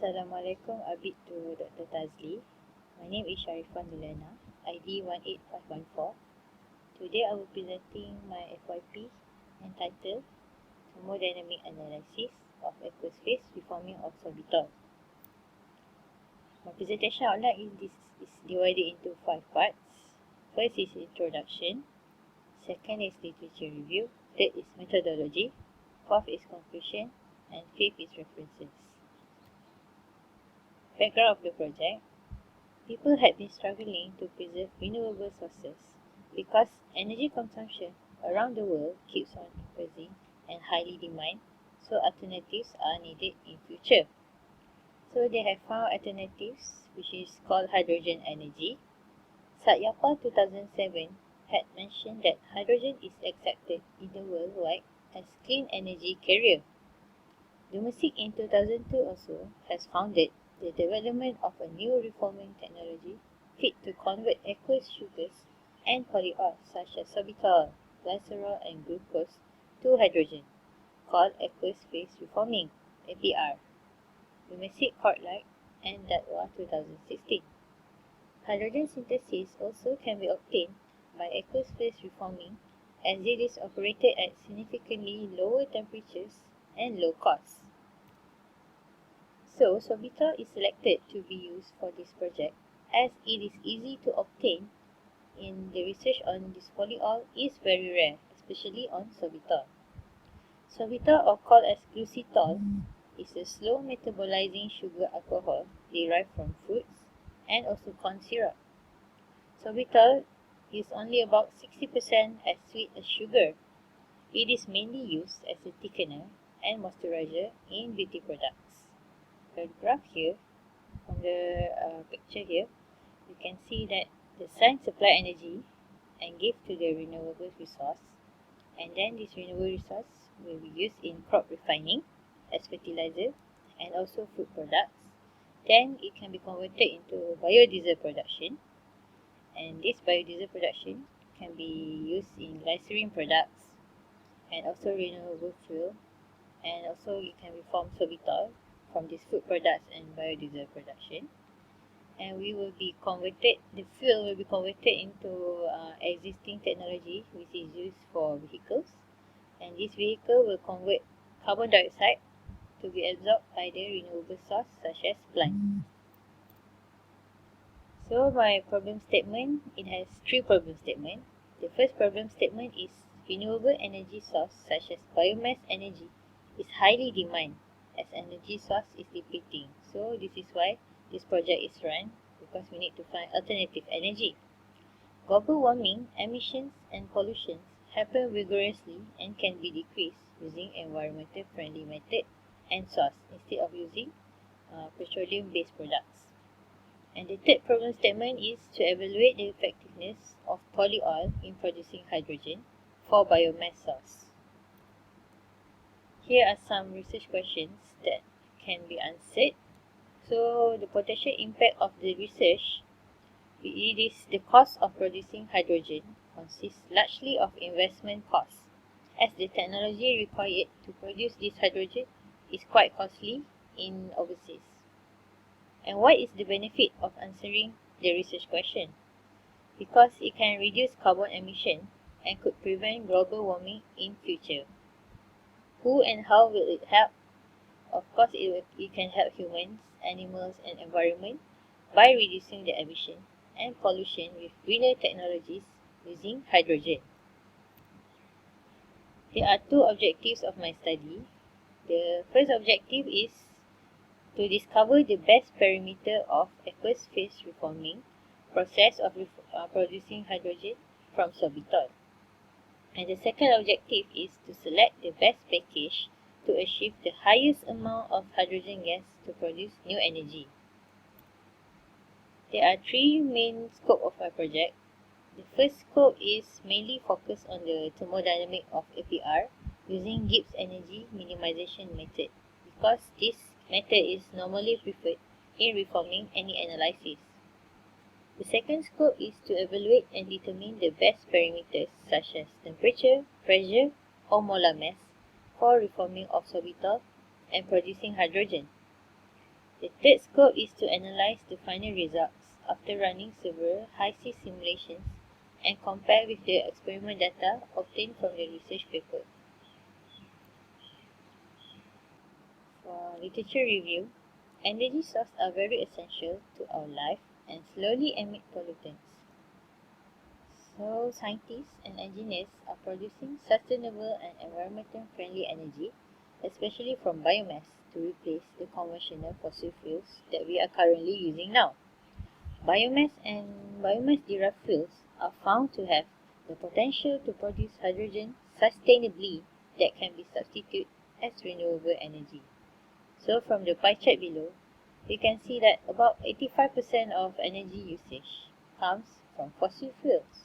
Assalamualaikum, Abid to Dr. Tazli. My name is Sharifah Nurliyana, ID 18514. Today I will be presenting my FYP entitled Thermodynamic Analysis of Aqueous Phase Reforming of Sorbitol. My presentation outline is divided into 5 parts. First is introduction, second is literature review, third is methodology, fourth is conclusion, and fifth is references. Background of the project. People had been struggling to preserve renewable sources because energy consumption around the world keeps on increasing and highly demand, so alternatives are needed in future. So they have found alternatives, which is called hydrogen energy. Satyapa 2007 had mentioned that hydrogen is accepted in the worldwide as clean energy carrier. Domestic in 2002 also has founded the development of a new reforming technology fit to convert aqueous sugars and polyols such as sorbitol, glycerol and glucose to hydrogen, called aqueous phase reforming APR. Domestic Court Light and Datwa 2016. Hydrogen synthesis also can be obtained by aqueous phase reforming as it is operated at significantly lower temperatures and low cost. So, sorbitol is selected to be used for this project as it is easy to obtain and the research on this polyol is very rare, especially on sorbitol. Sorbitol, or called as glucitol, is a slow metabolizing sugar alcohol derived from fruits and also corn syrup. Sorbitol is only about 60% as sweet as sugar. It is mainly used as a thickener and moisturizer in beauty products. The graph here, from the picture here, you can see that the sun supply energy and give to the renewable resource, and then this renewable resource will be used in crop refining as fertilizer and also food products. Then it can be converted into biodiesel production, and this biodiesel production can be used in glycerin products and also renewable fuel, and also it can be formed sorbitol from these food products and biodiesel production. And we will be converted, the fuel will be converted into existing technology which is used for vehicles, and this vehicle will convert carbon dioxide to be absorbed by the renewable source such as plants. So my problem statement, it has 3 problem statements. The first problem statement is renewable energy source such as biomass energy is highly demanded as energy source is depleting. So this is why this project is run, because we need to find alternative energy. Global warming, emissions and pollutions happen vigorously and can be decreased using environmental friendly method and source instead of using petroleum based products. And the third problem statement is to evaluate the effectiveness of polyol in producing hydrogen for biomass source. Here are some research questions that can be answered. So the potential impact of the research, it is the cost of producing hydrogen consists largely of investment costs, as the technology required to produce this hydrogen is quite costly in overseas. And what is the benefit of answering the research question? Because it can reduce carbon emission and could prevent global warming in future. Who and how will it help? Of course, it can help humans, animals and environment by reducing the emission and pollution with greener technologies using hydrogen. There are 2 objectives of my study. The first objective is to discover the best parameter of aqueous phase reforming process of producing hydrogen from sorbitol. And the second objective is to select the best package to achieve the highest amount of hydrogen gas to produce new energy. There are 3 main scopes of my project. The first scope is mainly focused on the thermodynamics of APR using Gibbs energy minimization method, because this method is normally preferred in reforming any analysis. The second scope is to evaluate and determine the best parameters such as temperature, pressure or molar mass for reforming of sorbitol and producing hydrogen. The third scope is to analyze the final results after running several high-C simulations and compare with the experiment data obtained from the research paper. For literature review, energy sources are very essential to our life and slowly emit pollutants. So scientists and engineers are producing sustainable and environmentally friendly energy, especially from biomass, to replace the conventional fossil fuels that we are currently using now. Biomass and biomass-derived fuels are found to have the potential to produce hydrogen sustainably that can be substituted as renewable energy. So from the pie chart below, we can see that about 85% of energy usage comes from fossil fuels.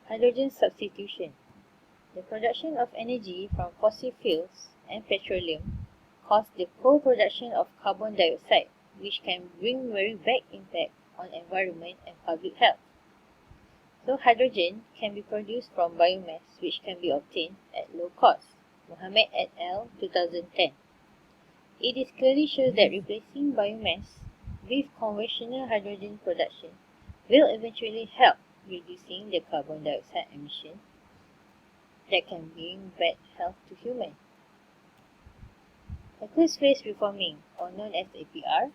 Hydrogen substitution. The production of energy from fossil fuels and petroleum causes the co-production of carbon dioxide, which can bring very bad impact on environment and public health. So hydrogen can be produced from biomass, which can be obtained at low cost. Mohammed et al. 2010. It is clearly shows that replacing biomass with conventional hydrogen production will eventually help reducing the carbon dioxide emission that can bring bad health to humans. Aqueous phase reforming, or known as APR,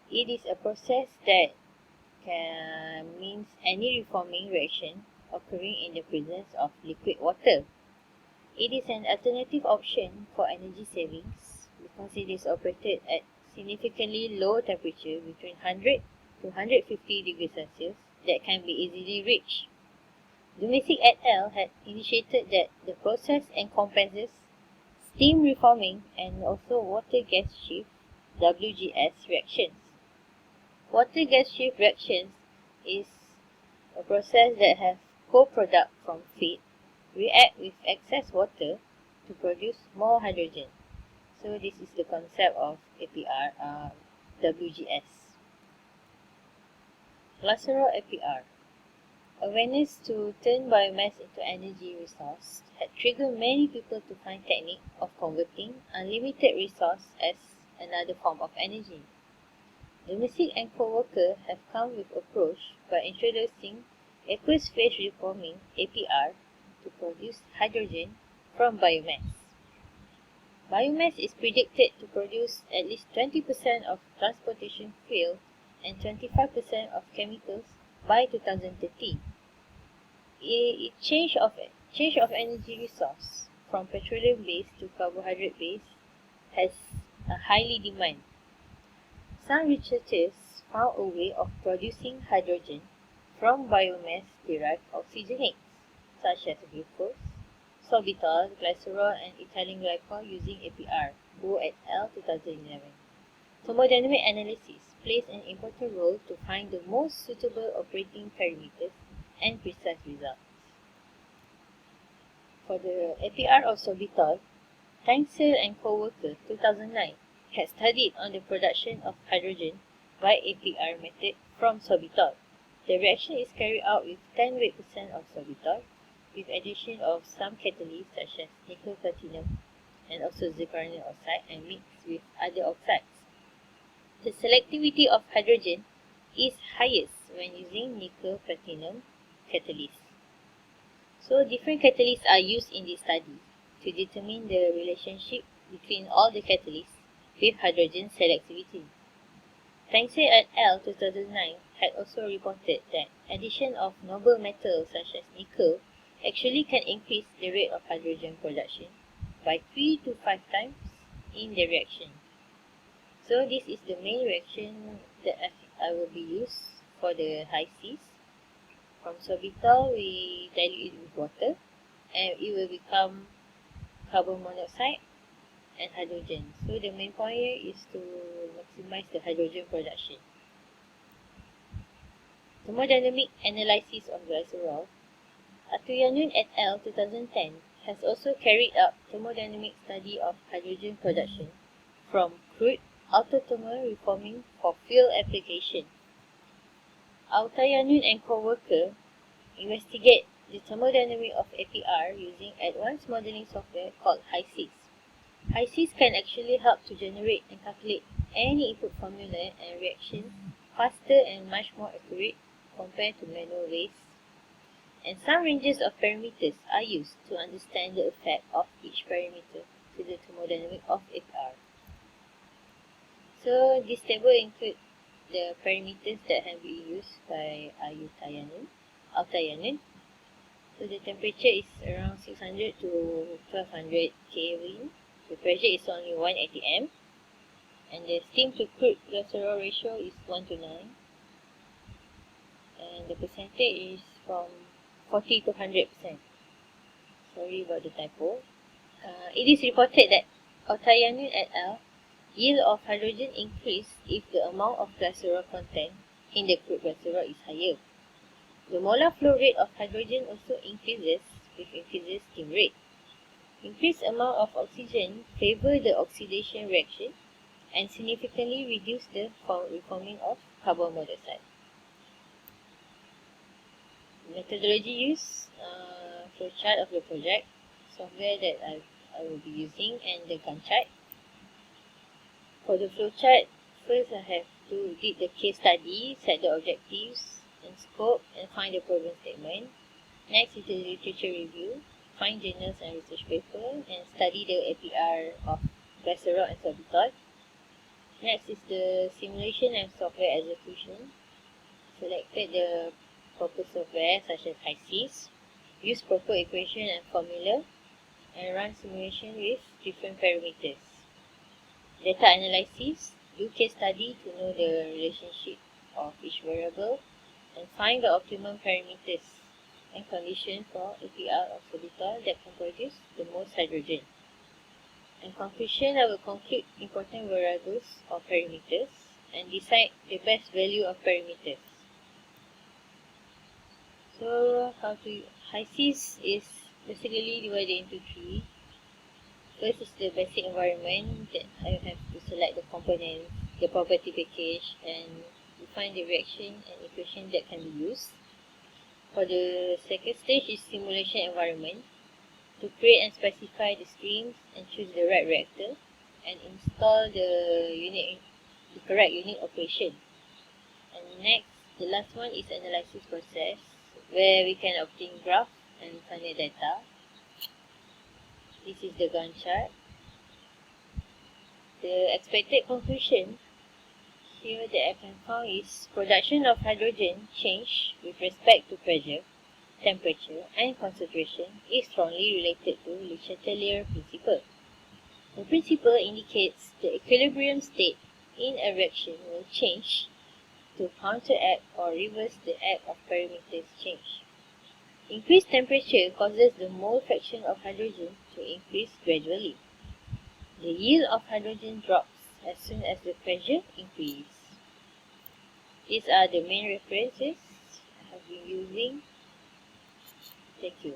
it is a process that means any reforming reaction occurring in the presence of liquid water. It is an alternative option for energy savings because it is operated at significantly low temperature between 100 to 150 degrees Celsius that can be easily reached. Domestic et al. Had initiated that the process encompasses steam reforming and also water-gas shift (WGS) reactions. Water-gas shift reactions is a process that has co-product from feed react with excess water to produce more hydrogen. So this is the concept of APR, WGS. Glycerol APR. Awareness to turn biomass into energy resource had triggered many people to find technique of converting unlimited resource as another form of energy. Domestic and co-worker have come with approach by introducing aqueous phase reforming APR to produce hydrogen from biomass. Biomass is predicted to produce at least 20% of transportation fuel and 25% of chemicals by 2030. Change of energy resource from petroleum-based to carbohydrate-based has a highly demand. Some researchers found a way of producing hydrogen from biomass-derived oxygenates, such as glucose, sorbitol, glycerol, and ethylene glycol using APR, Go et al. 2011. Thermodynamic analysis plays an important role to find the most suitable operating parameters and precise results. For the APR of sorbitol, Tangsel and co-worker 2009 had studied on the production of hydrogen by APR method from sorbitol. The reaction is carried out with 10 weight % of sorbitol with addition of some catalysts such as nickel platinum and also zirconium oxide and mixed with other oxides. The selectivity of hydrogen is highest when using nickel platinum catalysts. So different catalysts are used in this study to determine the relationship between all the catalysts with hydrogen selectivity. Tangsel et al. 2009 had also reported that addition of noble metals such as nickel actually can increase the rate of hydrogen production by 3 to 5 times in the reaction. So this is the main reaction that I will be used for the high Cs. From sorbitol, we dilute it with water and it will become carbon monoxide and hydrogen. So the main point here is to maximize the hydrogen production. Thermodynamic analysis of glycerol. Atuyanun et al. 2010 has also carried out thermodynamic study of hydrogen production from crude autothermal reforming for fuel application. Atuyanun and co-worker investigate the thermodynamics of APR using advanced modeling software called HISYS. HICs can actually help to generate and calculate any input formula and reactions faster and much more accurate compared to manual ways. And some ranges of parameters are used to understand the effect of each parameter to the thermodynamics of APR. So this table includes the parameters that have been used by Altayanan. So the temperature is around 600 to 1200 Kelvin. The pressure is only 1 atm. And the steam to crude glycerol ratio is 1 to 9. And the percentage is from 40 to 100%. Sorry about the typo. It is reported that Altayanan et al. Yield of hydrogen increase if the amount of glycerol content in the crude glycerol is higher. The molar flow rate of hydrogen also increases with increased steam rate. Increased amount of oxygen favor the oxidation reaction and significantly reduce the reforming of carbon monoxide. Methodology used, flowchart of the project, software that I will be using, and the Gantt chart. For the flowchart, first I have to read the case study, set the objectives and scope, and find the problem statement. Next is the literature review, find journals and research papers, and study the APR of glycerol and sorbitol. Next is the simulation and software execution. Selected the proper software such as HICs, use proper equation and formula, and run simulation with different parameters. Data analysis, do case study to know the relationship of each variable, and find the optimum parameters and conditions for APR of sorbitol that can produce the most hydrogen. In conclusion, I will conclude important variables or parameters and decide the best value of parameters. So, HICs is basically divided into three. First is the basic environment that I have to select the components, the property package, and define the reaction and equation that can be used. For the second stage is simulation environment, to create and specify the streams and choose the right reactor and install the correct unit operation. And next, the last one is analysis process, where we can obtain graph and final data. This is the Gantt chart. The expected conclusion here that I can find is production of hydrogen change with respect to pressure, temperature, and concentration is strongly related to Le Chatelier principle. The principle indicates the equilibrium state in a reaction will change to counteract or reverse the act of parameters change. Increased temperature causes the mole fraction of hydrogen to increase gradually. The yield of hydrogen drops as soon as the pressure increases. These are the main references I have been using. Thank you.